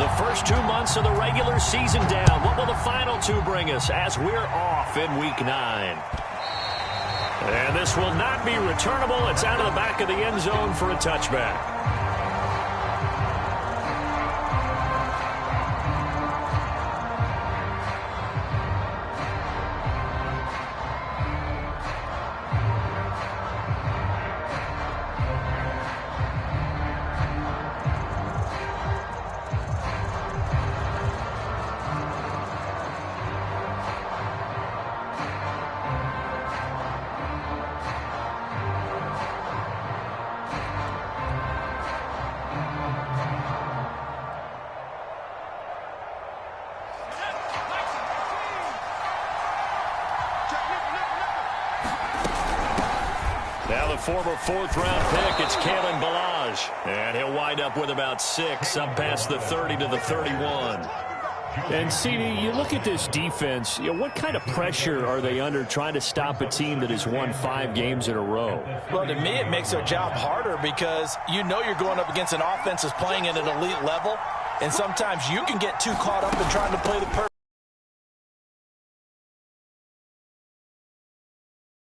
The first 2 months of the regular season down. What will the final 2 bring us as we're off in Week 9? And this will not be returnable. It's out of the back of the end zone for a touchback. Now the former 4th-round pick, it's Kalen Ballage. And he'll wind up with about 6, up past the 30 to the 31. And, CD, you look at this defense, what kind of pressure are they under trying to stop a team that has won 5 games in a row? Well, to me, it makes their job harder because you know you're going up against an offense that's playing at an elite level, and sometimes you can get too caught up in trying to play the perfect.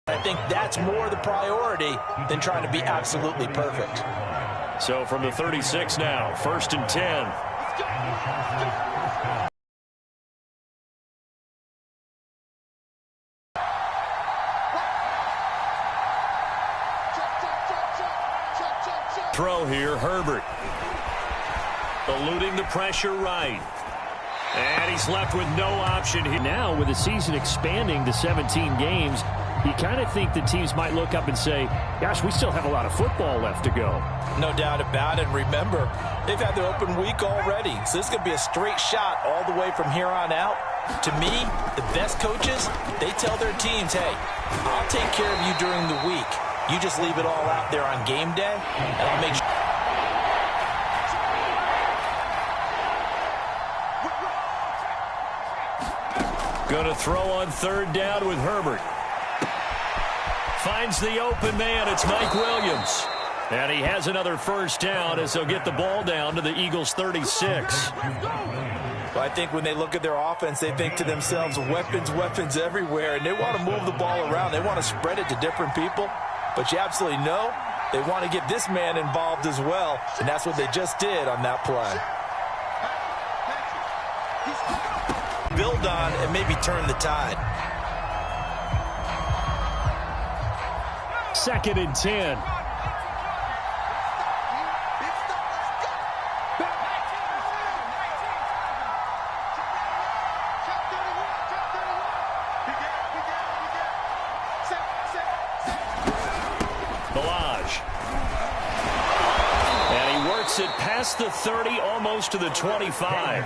I think that's more the priority than trying to be absolutely perfect. So from the 36 now, 1st and 10. Throw here, Herbert. Eluding the pressure right. And he's left with no option here. Now, with the season expanding to 17 games, you kind of think the teams might look up and say, gosh, we still have a lot of football left to go. No doubt about it. Remember, they've had their open week already, so this is going to be a straight shot all the way from here on out. To me, the best coaches, they tell their teams, hey, I'll take care of you during the week. You just leave it all out there on game day, and I'll make sure. Going to throw on 3rd down with Herbert. Finds the open man. It's Mike Williams. And he has another 1st down as they'll get the ball down to the Eagles' 36. Well, I think when they look at their offense, they think to themselves, weapons, weapons everywhere. And they want to move the ball around. They want to spread it to different people. But you absolutely know they want to get this man involved as well. And that's what they just did on that play. Build on and maybe turn the tide. 2nd and 10. Ballage. And he works it past the 30, almost to the 25.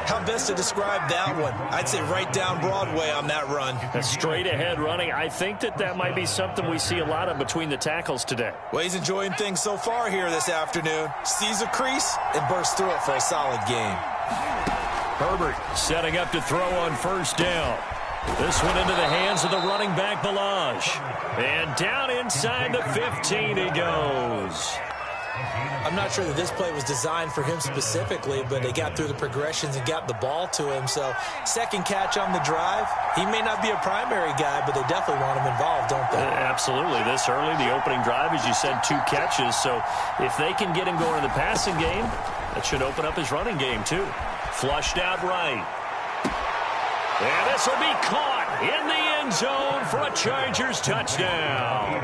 How best to describe that one? I'd say right down Broadway on that run. A straight ahead running. I think that might be something we see a lot of between the tackles today. Well, he's enjoying things so far here this afternoon. Sees a crease and bursts through it for a solid game. Herbert setting up to throw on 1st down. This one into the hands of the running back, Ballage. And down inside the 15 he goes. I'm not sure that this play was designed for him specifically, but they got through the progressions and got the ball to him. So 2nd catch on the drive. He may not be a primary guy, but they definitely want him involved, don't they? Absolutely. This early, the opening drive, as you said, 2 catches. So if they can get him going in the passing game, that should open up his running game too. Flushed out right. And this will be caught in the end zone for a Chargers touchdown.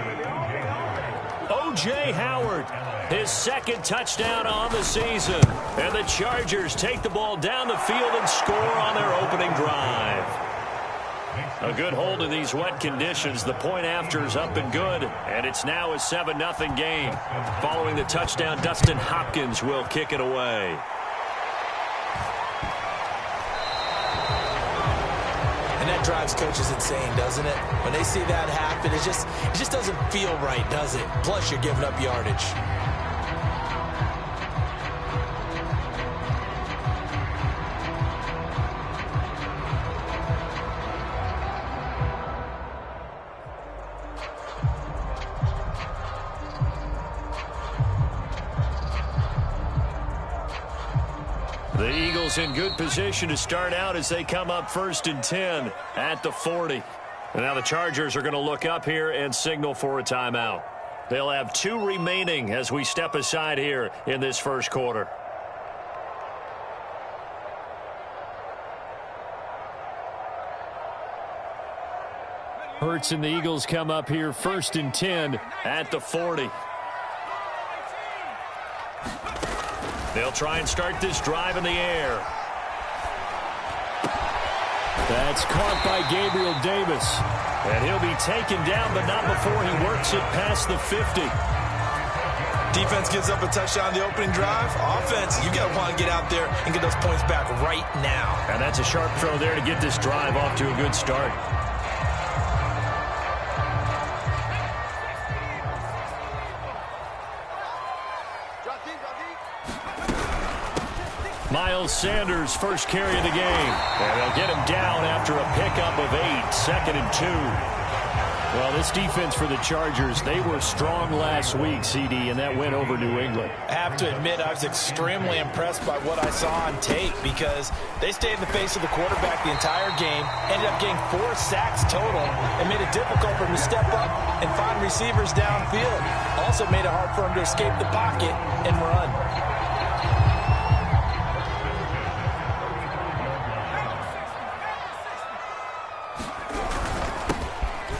O.J. Howard, his 2nd touchdown on the season. And the Chargers take the ball down the field and score on their opening drive. A good hold in these wet conditions. The point after is up and good. And it's now a 7-0 game. Following the touchdown, Dustin Hopkins will kick it away. And that drives coaches insane, doesn't it? When they see that happen, it just doesn't feel right, does it? Plus, you're giving up yardage. The Eagles in good position to start out as they come up 1st and 10 at the 40. And now the Chargers are going to look up here and signal for a timeout. They'll have 2 remaining as we step aside here in this first quarter. Hurts and the Eagles come up here 1st and 10 at the 40. They'll try and start this drive in the air. That's caught by Gabriel Davis. And he'll be taken down, but not before he works it past the 50. Defense gives up a touchdown the opening drive. Offense, you got to want to get out there and get those points back right now. And that's a sharp throw there to get this drive off to a good start. Miles Sanders, first carry of the game. And they'll get him down after a pickup of 8, 2nd and 2. Well, this defense for the Chargers, they were strong last week, CD, and that went over New England. I have to admit, I was extremely impressed by what I saw on tape because they stayed in the face of the quarterback the entire game, ended up getting 4 sacks total, and made it difficult for him to step up and find receivers downfield. Also made it hard for him to escape the pocket and run.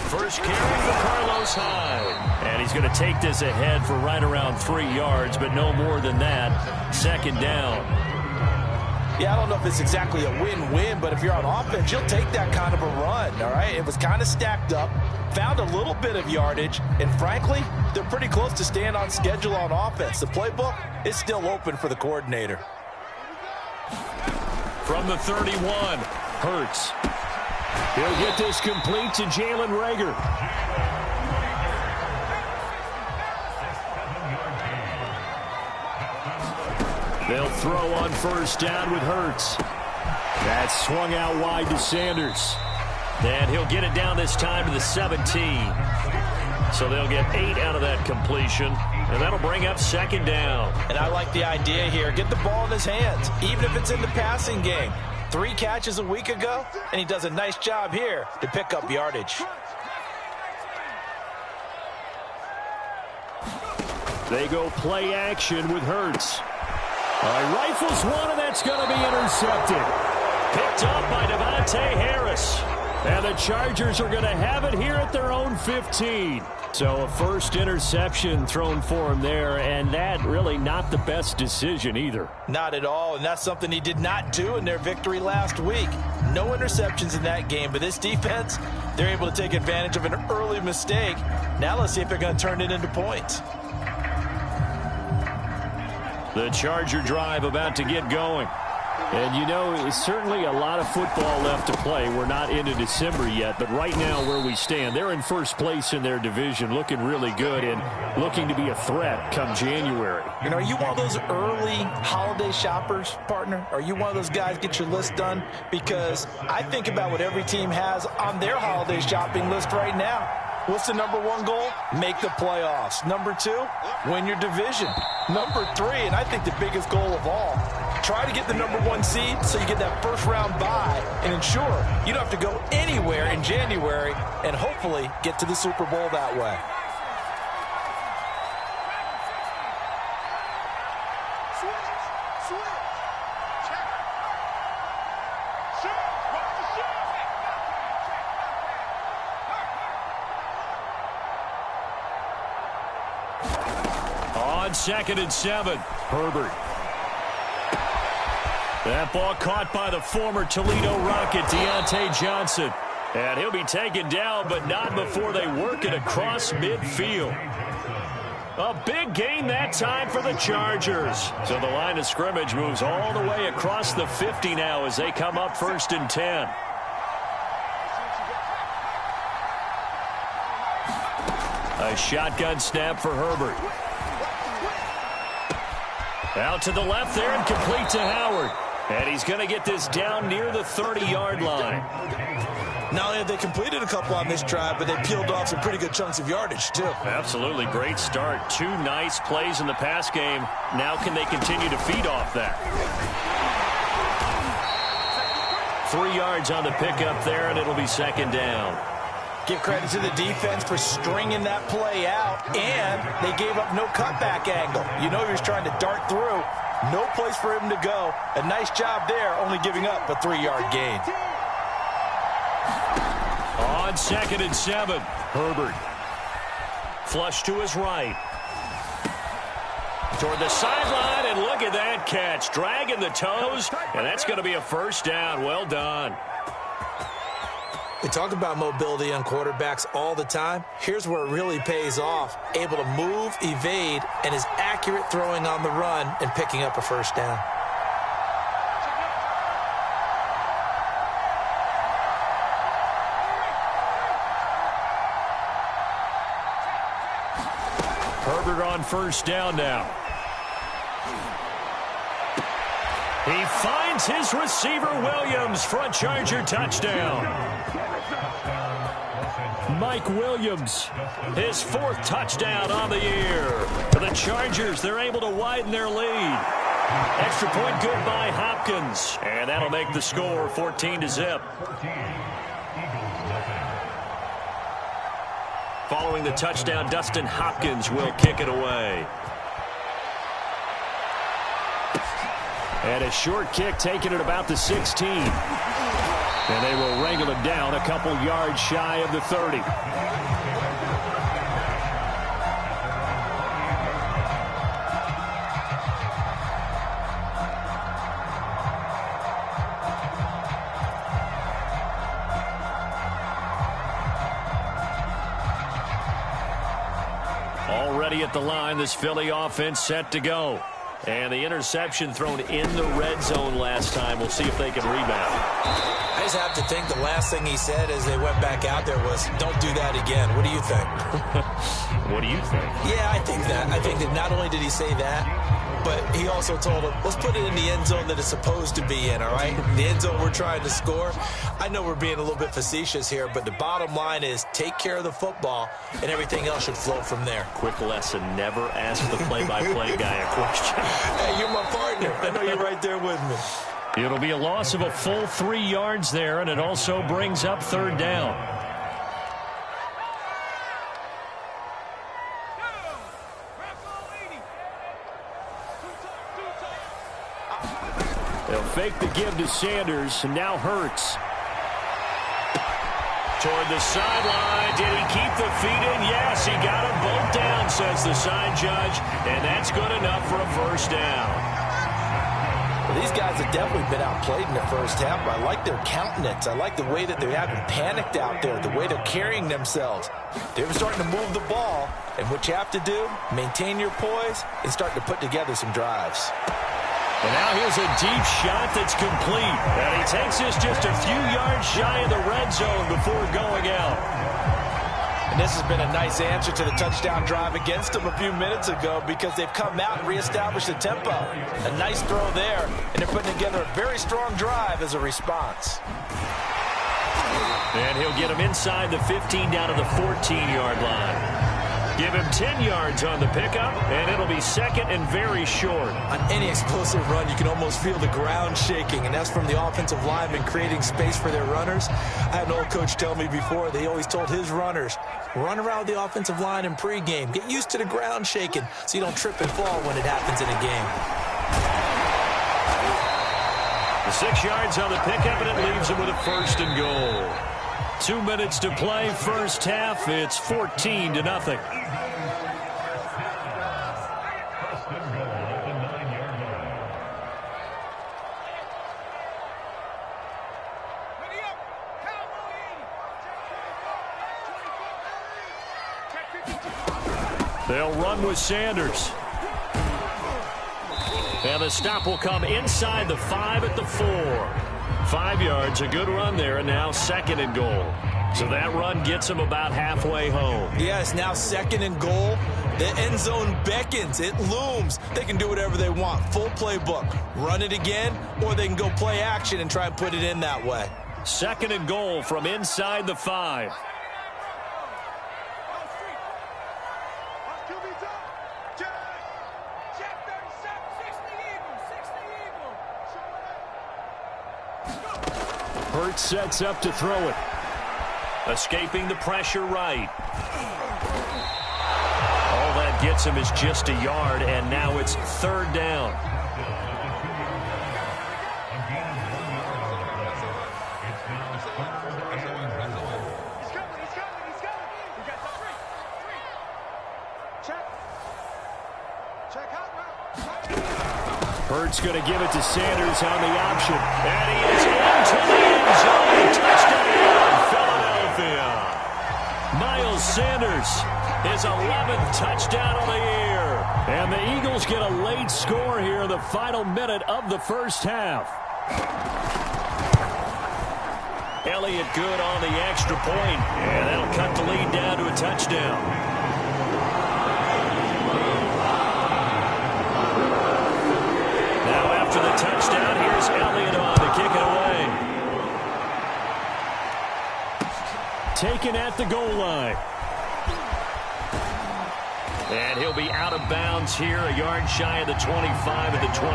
First carry for Carlos Hyde. And he's going to take this ahead for right around 3 yards, but no more than that. 2nd down. Yeah, I don't know if it's exactly a win-win, but if you're on offense, you'll take that kind of a run, all right? It was kind of stacked up, found a little bit of yardage, and frankly, they're pretty close to staying on schedule on offense. The playbook is still open for the coordinator. From the 31, Hurts. He'll get this complete to Jalen Reagor. They'll throw on 1st down with Hurts. That's swung out wide to Sanders. And he'll get it down this time to the 17. So they'll get 8 out of that completion. And that'll bring up 2nd down. And I like the idea here. Get the ball in his hands, even if it's in the passing game. 3 catches a week ago, and he does a nice job here to pick up yardage. They go play action with Hurts. All right, rifles one, and that's going to be intercepted. Picked up by Devontae Harris. And the Chargers are going to have it here at their own 15. So a first interception thrown for him there, and that really not the best decision either. Not at all, and that's something he did not do in their victory last week. No interceptions in that game, but this defense, they're able to take advantage of an early mistake. Now let's see if they're going to turn it into points. The Charger drive about to get going. And, you know, it's certainly a lot of football left to play. We're not into December yet, but right now where we stand, they're in first place in their division, looking really good and looking to be a threat come January. You know, are you one of those early holiday shoppers, partner? Are you one of those guys get your list done? Because I think about what every team has on their holiday shopping list right now. What's the number 1 goal? Make the playoffs. Number 2, win your division. Number 3, and I think the biggest goal of all, try to get the number 1 seed so you get that first round bye and ensure you don't have to go anywhere in January and hopefully get to the Super Bowl that way. On 2nd and 7, Herbert. That ball caught by the former Toledo Rocket, Deontay Johnson. And he'll be taken down, but not before they work it across midfield. A big gain that time for the Chargers. So the line of scrimmage moves all the way across the 50 now as they come up 1st and 10. A shotgun snap for Herbert. Out to the left there and complete to Howard. And he's going to get this down near the 30-yard line. Not only have they completed a couple on this drive, but they peeled off some pretty good chunks of yardage, too. Absolutely. Great start. 2 nice plays in the pass game. Now can they continue to feed off that? 3 yards on the pickup there, and it'll be second down. Give credit to the defense for stringing that play out, and they gave up no cutback angle. You know he was trying to dart through. No place for him to go. A nice job there, only giving up a 3-yard gain. On 2nd and 7, Herbert. Flush to his right. Toward the sideline, and look at that catch. Dragging the toes, and that's going to be a first down. Well done. We talk about mobility on quarterbacks all the time. Here's where it really pays off. Able to move, evade, and is accurate throwing on the run and picking up a first down. Herbert on first down now. He finds his receiver, Williams, for a Charger touchdown. Mike Williams, his 4th touchdown on the year. For the Chargers, they're able to widen their lead. Extra point good by Hopkins. And that'll make the score 14-0. Following the touchdown, Dustin Hopkins will kick it away. And a short kick taken at about the 16. And they will wrangle it down a couple yards shy of the 30. Already at the line, this Philly offense set to go. And the interception thrown in the red zone last time. We'll see if they can rebound. I just have to think the last thing he said as they went back out there was, don't do that again. What do you think? What do you think? Yeah, I think that. I think that not only did he say that, but he also told him, let's put it in the end zone that it's supposed to be in, all right? The end zone we're trying to score. I know we're being a little bit facetious here, but the bottom line is take care of the football, and everything else should flow from there. Quick lesson, never ask the play-by-play guy a question. Hey, you're my partner. I know you're right there with me. It'll be a loss of a full 3 yards there, and it also brings up 3rd down. They'll fake the give to Sanders, and now Hurts. Toward the sideline. Did he keep the feet in? Yes, he got them both down, says the sign judge, and that's good enough for a first down. Well, these guys have definitely been outplayed in the first half, but I like their countenance. I like the way that they haven't panicked out there, the way they're carrying themselves. They're starting to move the ball, and what you have to do, maintain your poise and start to put together some drives. And now here's a deep shot that's complete. And he takes this just a few yards shy of the red zone before going out. And this has been a nice answer to the touchdown drive against them a few minutes ago because they've come out and reestablished the tempo. A nice throw there, and they're putting together a very strong drive as a response. And he'll get him inside the 15 down to the 14-yard line. Give him 10 yards on the pickup, and it'll be second and very short. On any explosive run, you can almost feel the ground shaking, and that's from the offensive linemen creating space for their runners. I had an old coach tell me before, they always told his runners, run around the offensive line in pregame. Get used to the ground shaking so you don't trip and fall when it happens in a game. The 6 yards on the pickup, and it leaves him with a first and goal. 2 minutes to play, first half. It's 14-0. They'll run with Sanders. And the stop will come inside the 5 at the 4. 5 yards, a good run there, and now second and goal. So that run gets them about halfway home. Yes, now second and goal. The end zone beckons. It looms. They can do whatever they want. Full playbook. Run it again, or they can go play action and try and put it in that way. Second and goal from inside the 5. Hurts sets up to throw it. Escaping the pressure right. All that gets him is just a yard, and now it's third down. Hurts going to give it to Sanders on the option. And he is into the end zone. Touchdown, Philadelphia. Miles Sanders, his 11th touchdown of the year. And the Eagles get a late score here in the final minute of the first half. Elliott good on the extra point, and that'll cut the lead down to a touchdown. After the touchdown, here's Elliott on to kick it away. Taken at the goal line. And he'll be out of bounds here, a yard shy of the 25 of the 24.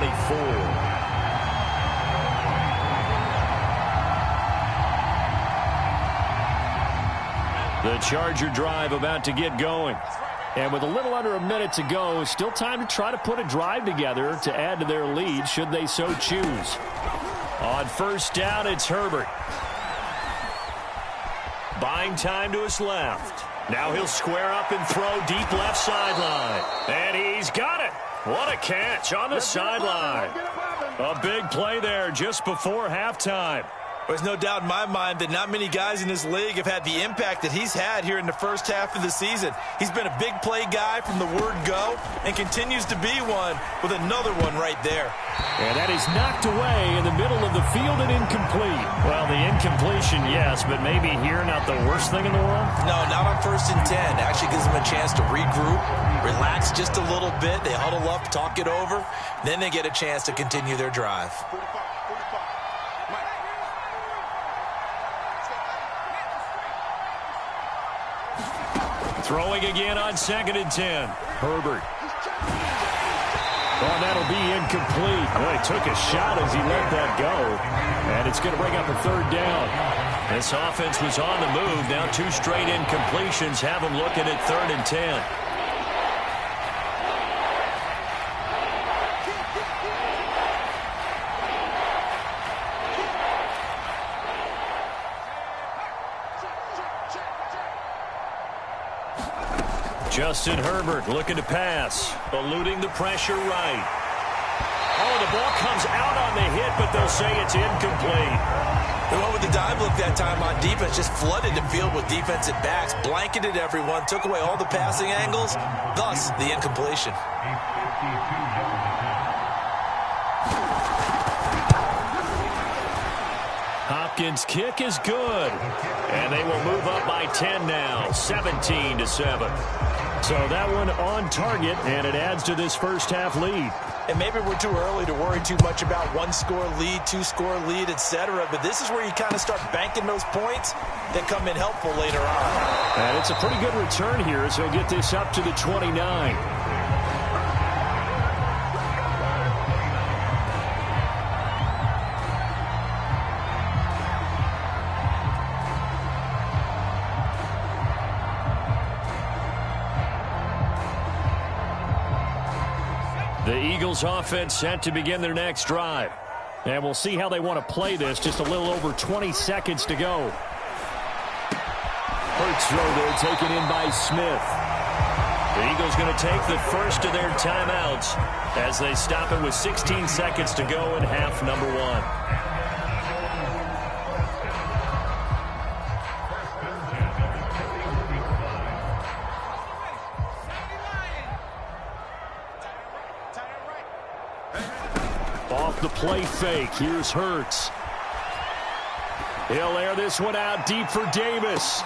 The Charger drive about to get going. And with a little under a minute to go, still time to try to put a drive together to add to their lead should they so choose. On first down, it's Herbert. Buying time to his left. Now he'll square up and throw deep left sideline. And he's got it. What a catch on the sideline. A big play there just before halftime. There's no doubt in my mind that not many guys in this league have had the impact that he's had here in the first half of the season. He's been a big play guy from the word go and continues to be one with another one right there. And that is knocked away in the middle of the field and incomplete. Well, the incompletion, yes, but maybe here not the worst thing in the world? No, not on 1st and 10. Actually gives them a chance to regroup, relax just a little bit. They huddle up, talk it over. Then they get a chance to continue their drive. Throwing again on 2nd and 10. Herbert. Oh, that'll be incomplete. Boy, he took a shot as he let that go. And it's going to bring up a third down. This offense was on the move. Now 2 straight incompletions have them looking at 3rd and 10. Justin Herbert looking to pass, eluding the pressure right. Oh, the ball comes out on the hit, but they'll say it's incomplete. They went with the dive look that time on defense, just flooded the field with defensive backs, blanketed everyone, took away all the passing angles, thus the incompletion. Hopkins' kick is good, and they will move up by 10 now, 17-7. So that one on target, and it adds to this first half lead. And maybe we're too early to worry too much about 1-score lead, 2-score lead, etc. But this is where you kind of start banking those points that come in helpful later on. And it's a pretty good return here, so he'll get this up to the 29. The Eagles offense set to begin their next drive. And we'll see how they want to play this. Just a little over 20 seconds to go. Hurts throw there taken in by Smith. The Eagles going to take the first of their timeouts as they stop it with 16 seconds to go in half number 1. Off the play fake. Here's Hurts. He'll air this one out deep for Davis.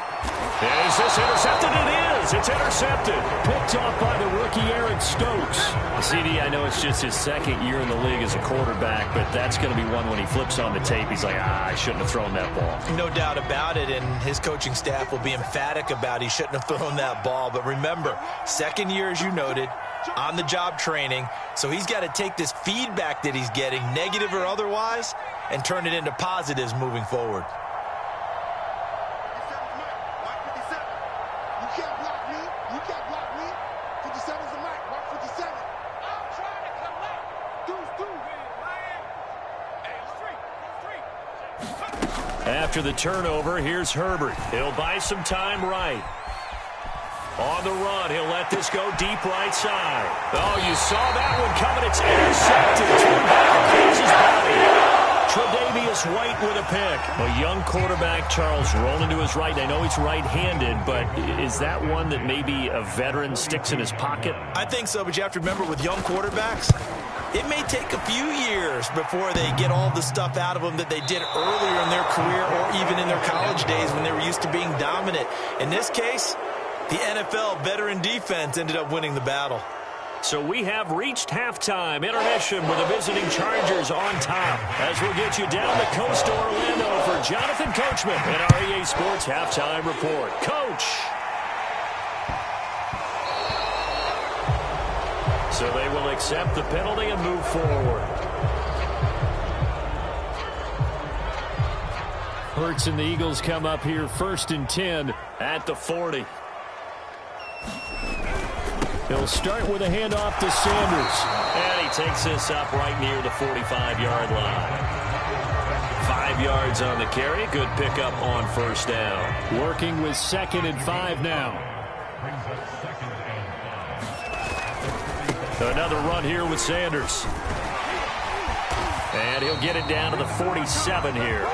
Is this intercepted? It is. It's intercepted. Picked off by the rookie Aaron Stokes. CD, I know it's just his second year in the league as a quarterback, but that's going to be one when he flips on the tape. He's like, I shouldn't have thrown that ball. No doubt about it, and his coaching staff will be emphatic about he shouldn't have thrown that ball. But remember, second year, as you noted, on-the-job training, so he's got to take this feedback that he's getting, negative or otherwise, and turn it into positives moving forward. After the turnover, here's Herbert. He'll buy some time right. On the run, he'll let this go deep right side. Oh, you saw that one coming. It's intercepted. Thrown back across his body. Tre'Davious White with a pick. A young quarterback, Charles, rolling to his right. I know he's right-handed, but is that one that maybe a veteran sticks in his pocket? I think so, but you have to remember with young quarterbacks, it may take a few years before they get all the stuff out of them that they did earlier in their career or even in their college days when they were used to being dominant. In this case, the NFL veteran defense ended up winning the battle. So we have reached halftime. Intermission with the visiting Chargers on top. As we'll get you down the coast to Orlando for Jonathan Coachman at our EA Sports Halftime Report. Coach! So they will accept the penalty and move forward. Hurts and the Eagles come up here 1st and 10 at the 40. He'll start with a handoff to Sanders. And he takes this up right near the 45-yard line. 5 yards on the carry. Good pickup on 1st down. Working with 2nd and 5 now. Another run here with Sanders. And he'll get it down to the 47 here.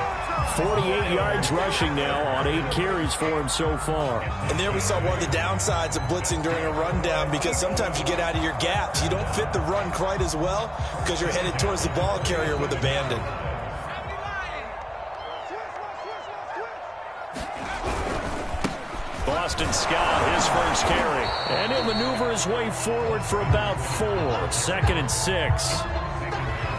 48 yards rushing now on 8 carries for him so far. And there we saw one of the downsides of blitzing during a rundown, because sometimes you get out of your gaps. You don't fit the run quite as well because you're headed towards the ball carrier with abandon. Boston Scott, his first carry. And he'll maneuver his way forward for about 4. 2nd and 6.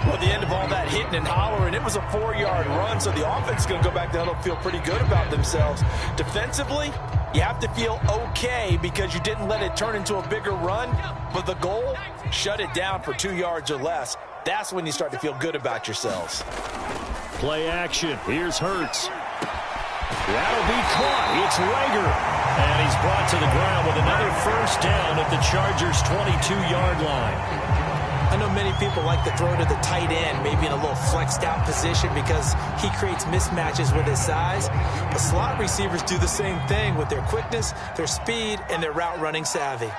Well, the end of all that hitting and hollering, it was a 4-yard run, so the offense is going to go back down and feel pretty good about themselves. Defensively, you have to feel okay because you didn't let it turn into a bigger run, but the goal, shut it down for 2 yards or less. That's when you start to feel good about yourselves. Play action. Here's Hurts. That'll be caught. It's Rager. And he's brought to the ground with another 1st down at the Chargers' 22-yard line. I know many people like to throw to the tight end, maybe in a little flexed out position because he creates mismatches with his size. But slot receivers do the same thing with their quickness, their speed, and their route running savvy.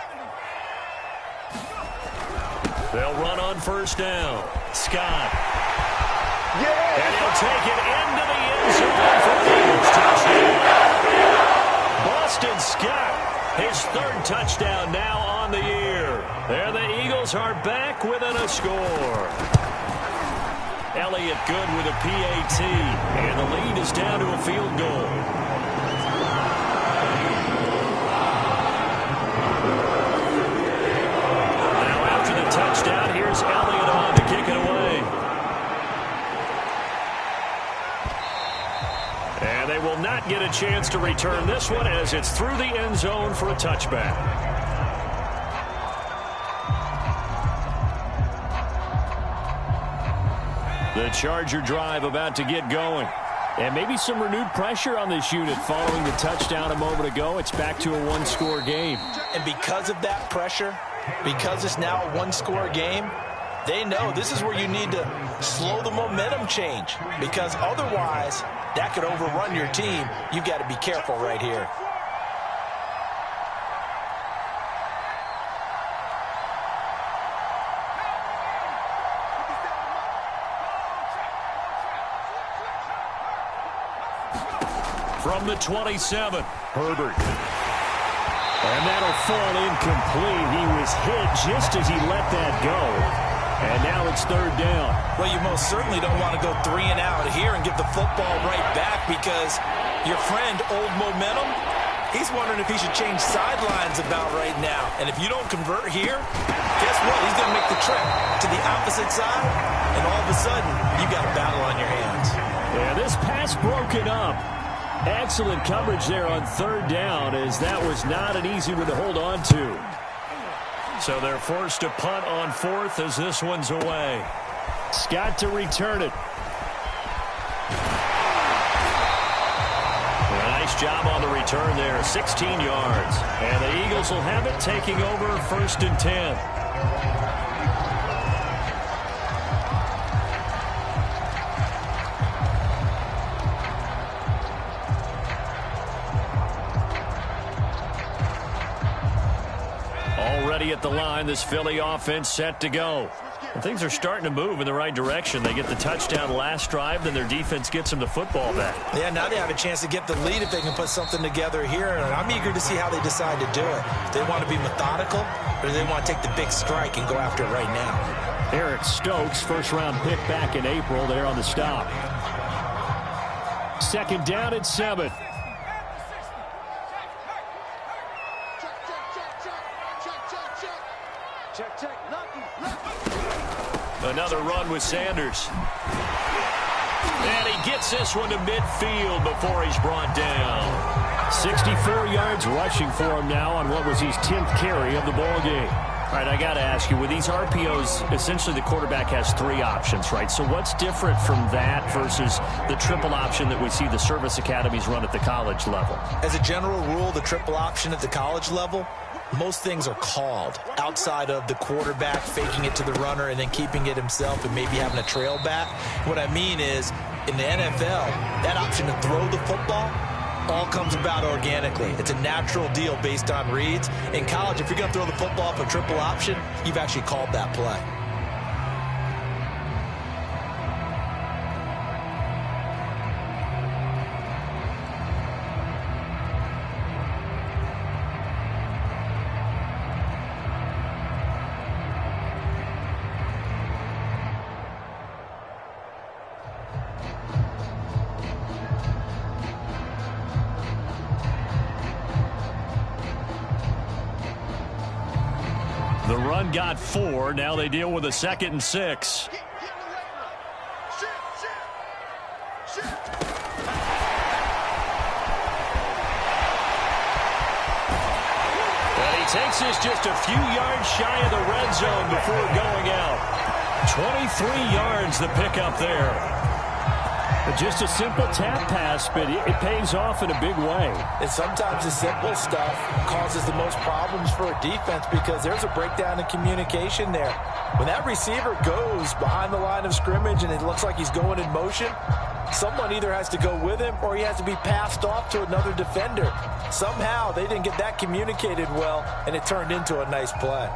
They'll run on 1st down. Scott. Yeah! And he'll take it into the end zone for the Eagles touchdown. Boston Scott, his 3rd touchdown now on the year. There the Eagles are back within a score. Elliott good with a PAT, and the lead is down to a field goal. Now after the touchdown, here's Elliott on to kick it away. And they will not get a chance to return this one as it's through the end zone for a touchback. The Charger drive about to get going. And maybe some renewed pressure on this unit following the touchdown a moment ago. It's back to a 1-score game. And because of that pressure, because it's now a 1-score game, they know this is where you need to slow the momentum change, because otherwise that could overrun your team. You've got to be careful right here. From the 27, Herbert. And that'll fall incomplete. He was hit just as he let that go. And now it's 3rd down. Well, you most certainly don't want to go 3 and out here and give the football right back, because your friend, old momentum, He's wondering if he should change sidelines about right now. And if you don't convert here, guess what? He's going to make the trip to the opposite side, and all of a sudden, you got a battle on your hands. Yeah, this pass broken up. Excellent coverage there on third down, as that was not an easy one to hold on to. So they're forced to punt on fourth as this one's away. Scott to return it. Nice job on the return there, 16 yards. And the Eagles will have it, taking over first and 10. Already at the line, this Philly offense set to go. And things are starting to move in the right direction. They get the touchdown last drive, then their defense gets them the football back. Yeah, now they have a chance to get the lead if they can put something together here. And I'm eager to see how they decide to do it. Do they want to be methodical, or do they want to take the big strike and go after it right now? Eric Stokes, first-round pick back in April, there on the stop. Second down at 7. Another run with Sanders. And he gets this one to midfield before he's brought down. 64 yards rushing for him now on what was his 10th carry of the ball game. All right, I got to ask you, with these RPOs, essentially the quarterback has 3 options, right? So what's different from that versus the triple option that we see the service academies run at the college level? As a general rule, the triple option at the college level, most things are called outside of the quarterback faking it to the runner and then keeping it himself and maybe having a trail back. What I mean is, in the NFL, that option to throw the football all comes about organically. It's a natural deal based on reads. In college, if you're going to throw the football for triple option, you've actually called that play. The run got 4. Now they deal with a 2nd and 6. And he takes this just a few yards shy of the red zone before going out. 23 yards the pickup there. Just a simple tap pass, but it pays off in a big way. And sometimes the simple stuff causes the most problems for a defense because there's a breakdown in communication there. When that receiver goes behind the line of scrimmage and it looks like he's going in motion, someone either has to go with him or he has to be passed off to another defender. Somehow they didn't get that communicated well, and it turned into a nice play.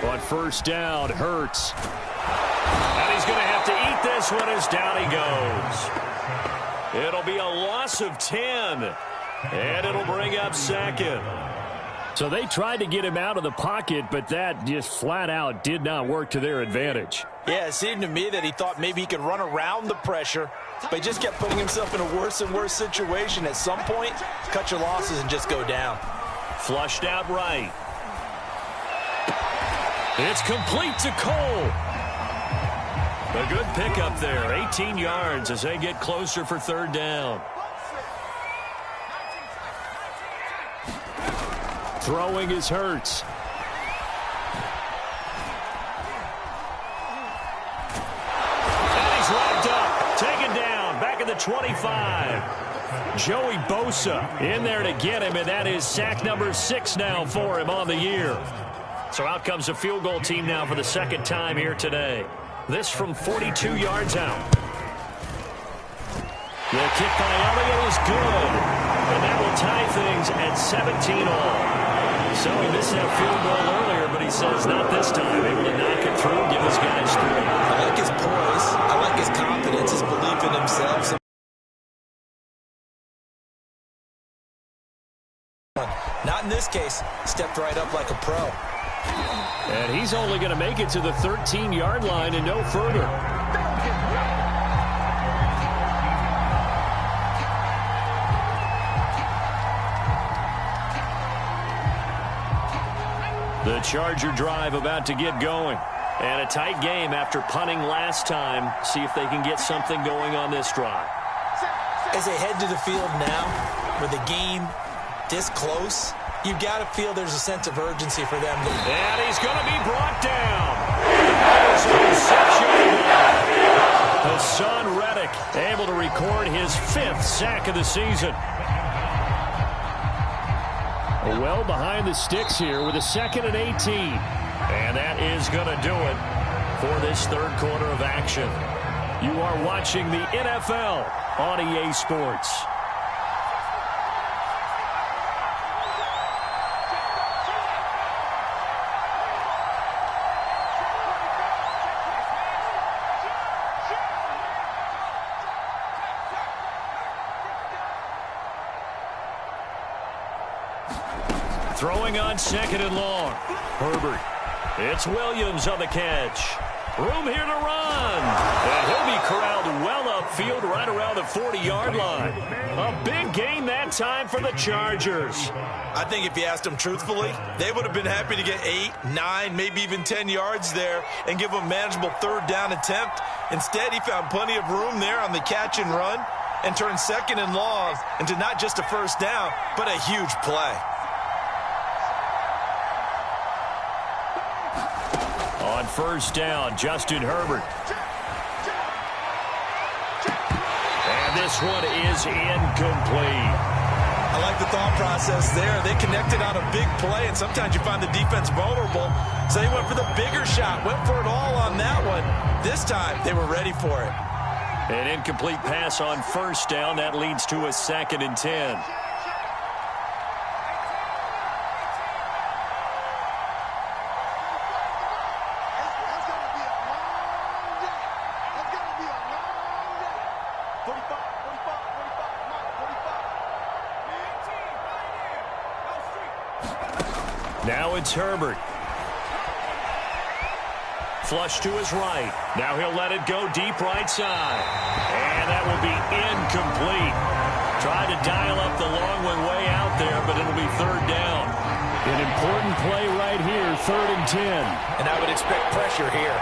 On first down, Hurts. And he's going to have to eat this one as down he goes. It'll be a loss of 10. And it'll bring up 2nd. So they tried to get him out of the pocket, but that just flat out did not work to their advantage. Yeah, it seemed to me that he thought maybe he could run around the pressure, but he just kept putting himself in a worse and worse situation. At some point, cut your losses and just go down. Flushed out right. It's complete to Cole. A good pickup there. 18 yards as they get closer for 3rd down. Throwing is Hurts. And he's wrapped up. Taken down. Back at the 25. Joey Bosa in there to get him, and that is sack number 6 now for him on the year. So out comes a field goal team now for the 2nd time here today. This from 42 yards out. The kick by Elliott is good. And that will tie things at 17 all. So he missed that field goal earlier, but he says not this time. Able to knock it through, give his guys 3. I like his poise. I like his confidence, his belief in himself. Not in this case. Stepped right up like a pro. And he's only going to make it to the 13-yard line and no further. The Charger drive about to get going. And a tight game after punting last time. See if they can get something going on this drive. As they head to the field now, with the game this close, you've got to feel there's a sense of urgency for them. And he's going to be brought down. That is a reception. Hassan Reddick able to record his 5th sack of the season. Well behind the sticks here with a 2nd and 18. And that is going to do it for this third quarter of action. You are watching the NFL on EA Sports. Throwing on 2nd and long. Herbert. It's Williams on the catch. Room here to run. And he'll be corralled well upfield right around the 40-yard line. A big gain that time for the Chargers. I think if you asked them truthfully, they would have been happy to get 8, 9, maybe even 10 yards there and give them a manageable 3rd down attempt. Instead, he found plenty of room there on the catch and run and turned 2nd and long into not just a 1st down, but a huge play. On 1st down, Justin Herbert. And this one is incomplete. I like the thought process there. They connected on a big play, and sometimes you find the defense vulnerable. So they went for the bigger shot, went for it all on that one. This time, they were ready for it. An incomplete pass on 1st down. That leads to a 2nd and 10. Now it's Herbert. Flush to his right. Now he'll let it go deep right side. And that will be incomplete. Tried to dial up the long one way out there, but it'll be 3rd down. An important play right here, 3rd and 10. And I would expect pressure here.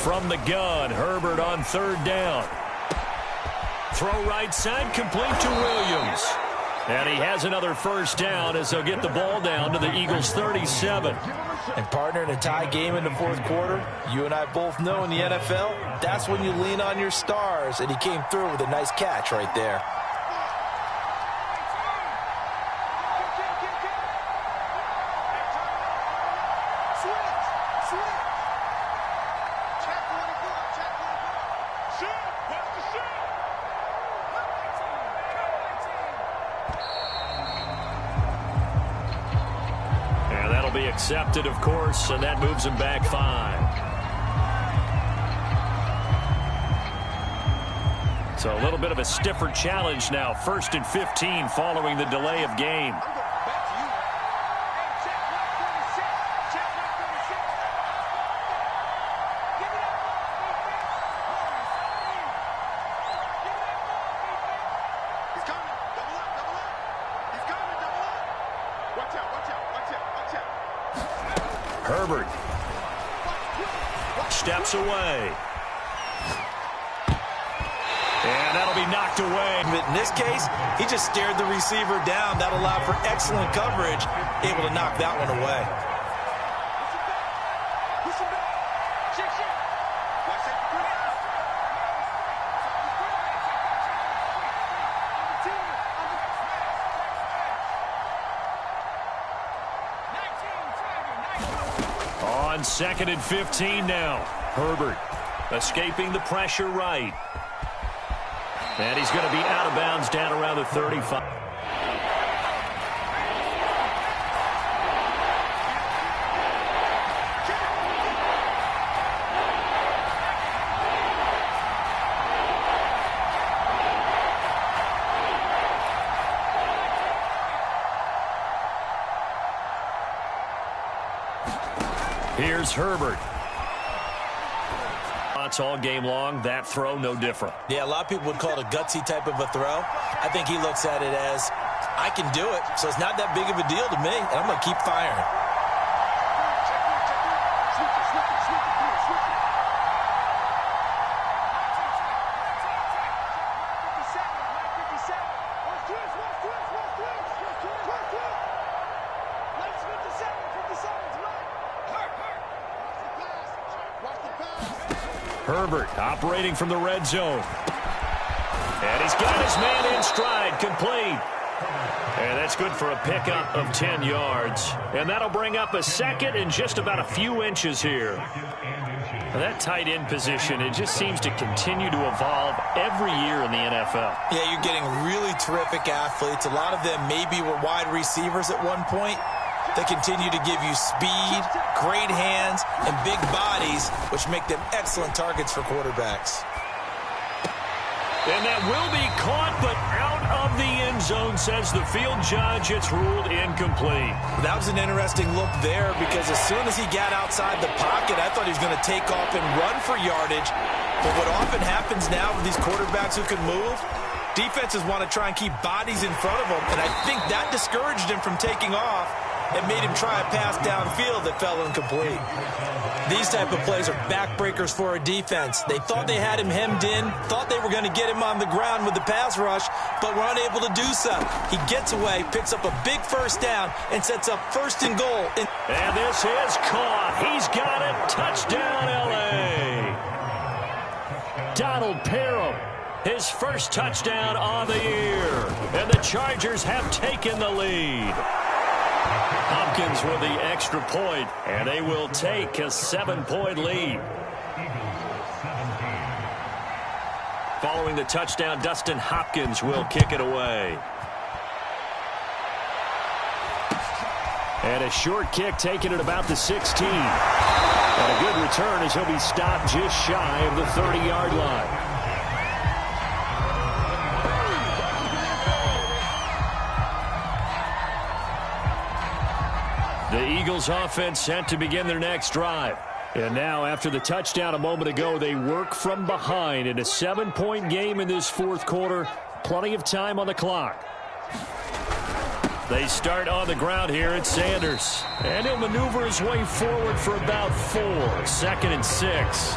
From the gun, Herbert on 3rd down. Throw right side, complete to Williams. And he has another 1st down as they'll get the ball down to the Eagles' 37. And partner, in a tie game in the 4th quarter, you and I both know in the NFL, that's when you lean on your stars. And he came through with a nice catch right there. Accepted, of course, and that moves him back 5. So a little bit of a stiffer challenge now. 1st and 15 following the delay of game. Herbert steps away. And that'll be knocked away. But in this case, he just stared the receiver down. That allowed for excellent coverage, able to knock that one away. On 2nd and 15 now. Herbert escaping the pressure right. And he's going to be out of bounds down around the 35. Here's Herbert. All game long, that throw no different. Yeah, a lot of people would call it a gutsy type of a throw. I think he looks at it as, I can do it, so it's not that big of a deal to me, and I'm going to keep firing. Herbert operating from the red zone. And he's got his man in stride, complete. And that's good for a pickup of 10 yards. And that'll bring up a second and just about a few inches here. That tight end position, it just seems to continue to evolve every year in the NFL. Yeah, you're getting really terrific athletes. A lot of them maybe were wide receivers at one point. They continue to give you speed, great hands, and big bodies, which make them excellent targets for quarterbacks. And that will be caught, but out of the end zone, says the field judge. It's ruled incomplete. That was an interesting look there because as soon as he got outside the pocket, I thought he was going to take off and run for yardage. But what often happens now with these quarterbacks who can move, defenses want to try and keep bodies in front of them, and I think that discouraged him from taking off. It made him try a pass downfield that fell incomplete. These type of plays are backbreakers for a defense. They thought they had him hemmed in, thought they were going to get him on the ground with the pass rush, but were unable to do so. He gets away, picks up a big first down, and sets up first and goal. And this is caught. He's got it. Touchdown, L.A. Donald Parham, his first touchdown on the year. And the Chargers have taken the lead. Hopkins with the extra point, and they will take a 7-point lead. Following the touchdown, Dustin Hopkins will kick it away. And a short kick taken at about the 16. And a good return as he'll be stopped just shy of the 30-yard line. The Eagles offense set to begin their next drive. And now, after the touchdown a moment ago, they work from behind in a 7-point game in this fourth quarter. Plenty of time on the clock. They start on the ground here at Sanders. And he'll maneuver his way forward for about 4. 2nd and 6.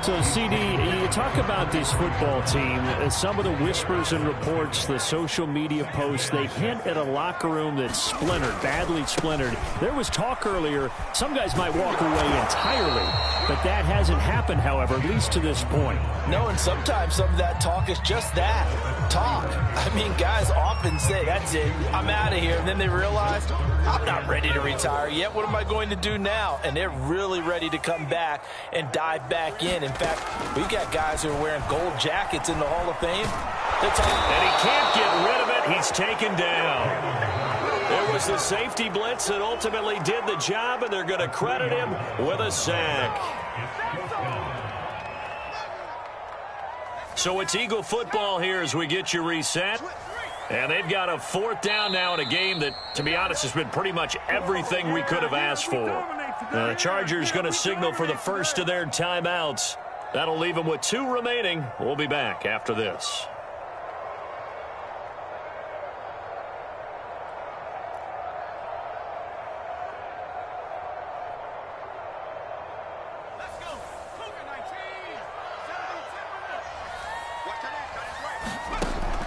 So, CD, you talk about this football team, some of the whispers and reports, the social media posts, they hint at a locker room that's splintered, badly splintered. There was talk earlier, some guys might walk away entirely, but that hasn't happened, however, at least to this point. No, and sometimes some of that talk is just that, talk. I mean, guys often say, that's it, I'm out of here, and then they realize, I'm not ready to retire yet. What am I going to do now? And they're really ready to come back and dive back in. In fact, we've got guys who are wearing gold jackets in the Hall of Fame. And he can't get rid of it. He's taken down. It was the safety blitz that ultimately did the job, and they're going to credit him with a sack. So it's Eagle football here as we get you reset. And they've got a 4th down now in a game that, to be honest, has been pretty much everything we could have asked for. The Chargers going to signal for the first of their timeouts. That'll leave them with 2 remaining. We'll be back after this.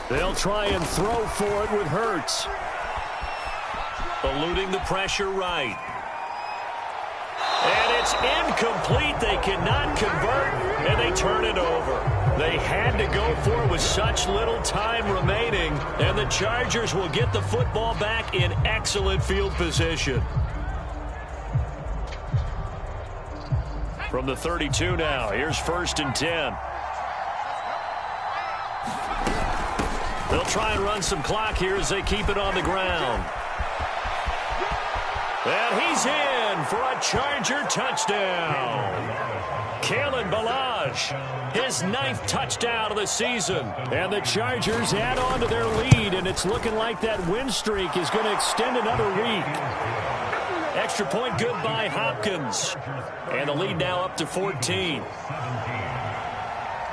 They'll try and throw for it with Hurts. Eluding the pressure right. And it's incomplete. They cannot convert, and they turn it over. They had to go for it with such little time remaining, and the Chargers will get the football back in excellent field position. From the 32 now, here's 1st and 10. They'll try and run some clock here as they keep it on the ground. And he's in for a Charger touchdown. Kalen Ballage, his 9th touchdown of the season. And the Chargers add on to their lead, and it's looking like that win streak is going to extend another week. Extra point good by Hopkins. And the lead now up to 14.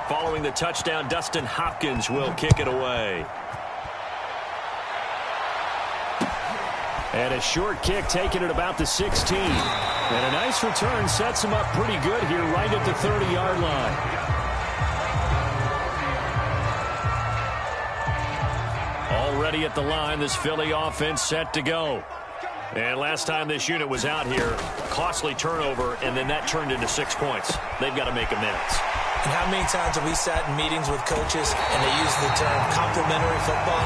Following the touchdown, Dustin Hopkins will kick it away. And a short kick taken at about the 16. And a nice return sets him up pretty good here right at the 30-yard line. Already at the line, this Philly offense set to go. And last time this unit was out here, costly turnover, and then that turned into 6 points. They've got to make amends. And how many times have we sat in meetings with coaches and they use the term complementary football?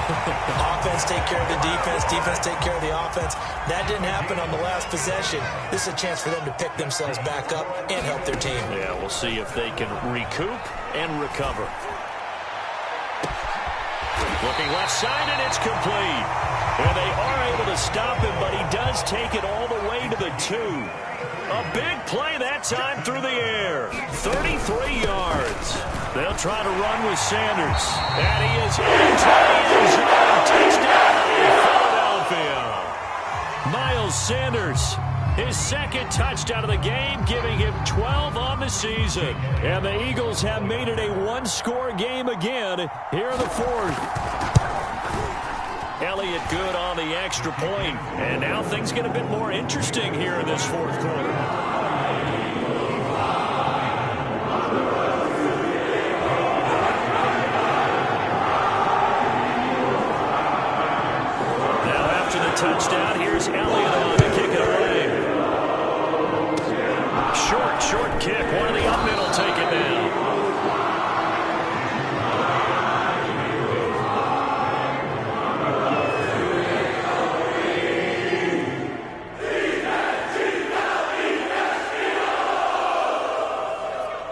Offense take care of the defense, defense take care of the offense. That didn't happen on the last possession. This is a chance for them to pick themselves back up and help their team. Yeah, we'll see if they can recoup and recover. Looking left side, and it's complete. And they are able to stop him, but he does take it all the way to the 2. A big play that time through the air. 33 yards. They'll try to run with Sanders. And he is into the end zone. Touchdown, Philadelphia. Miles Sanders, his 2nd touchdown of the game, giving him 12 on the season. And the Eagles have made it a one-score game again here in the 4th. Elliott good on the extra point. And now things get a bit more interesting here in this 4th quarter. Now after the touchdown, here's Elliott on to kick it away. Short kick. One of the up middle take it down.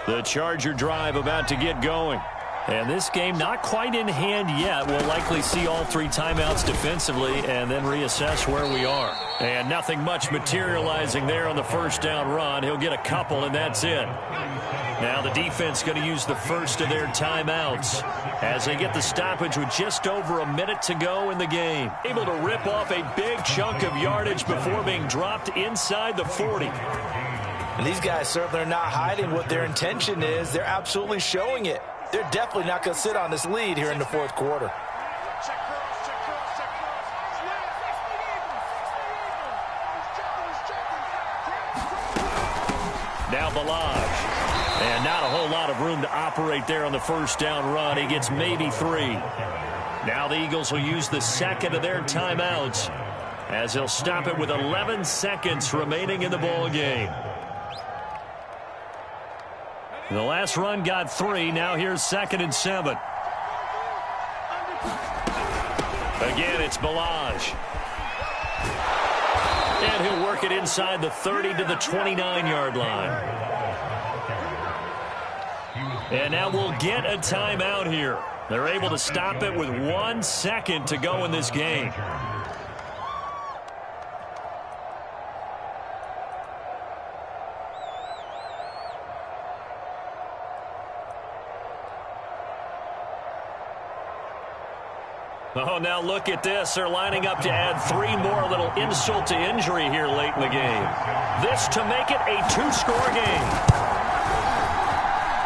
The Charger drive about to get going. And this game not quite in hand yet. We'll likely see all 3 timeouts defensively and then reassess where we are. And nothing much materializing there on the first down run. He'll get a couple, and that's it. Now the defense going to use the first of their timeouts as they get the stoppage with just over a minute to go in the game. Able to rip off a big chunk of yardage before being dropped inside the 40. And these guys certainly are not hiding what their intention is. They're absolutely showing it. They're definitely not going to sit on this lead here in the 4th quarter. Now Ballage. And not a whole lot of room to operate there on the first down run. He gets maybe 3. Now the Eagles will use the 2nd of their timeouts as they'll stop it with 11 seconds remaining in the ball game. The last run got 3. Now here's 2nd and 7. Again, it's Ballage. And he'll work it inside the 30 to the 29-yard line. And now we'll get a timeout here. They're able to stop it with 1 second to go in this game. Oh, now look at this. They're lining up to add 3 more. A little insult to injury here late in the game. This to make it a 2-score game.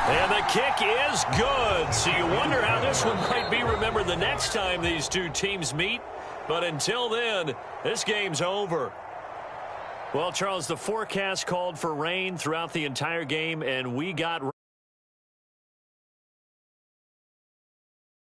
And the kick is good. So you wonder how this one might be remembered the next time these two teams meet. But until then, this game's over. Well, Charles, the forecast called for rain throughout the entire game, and we got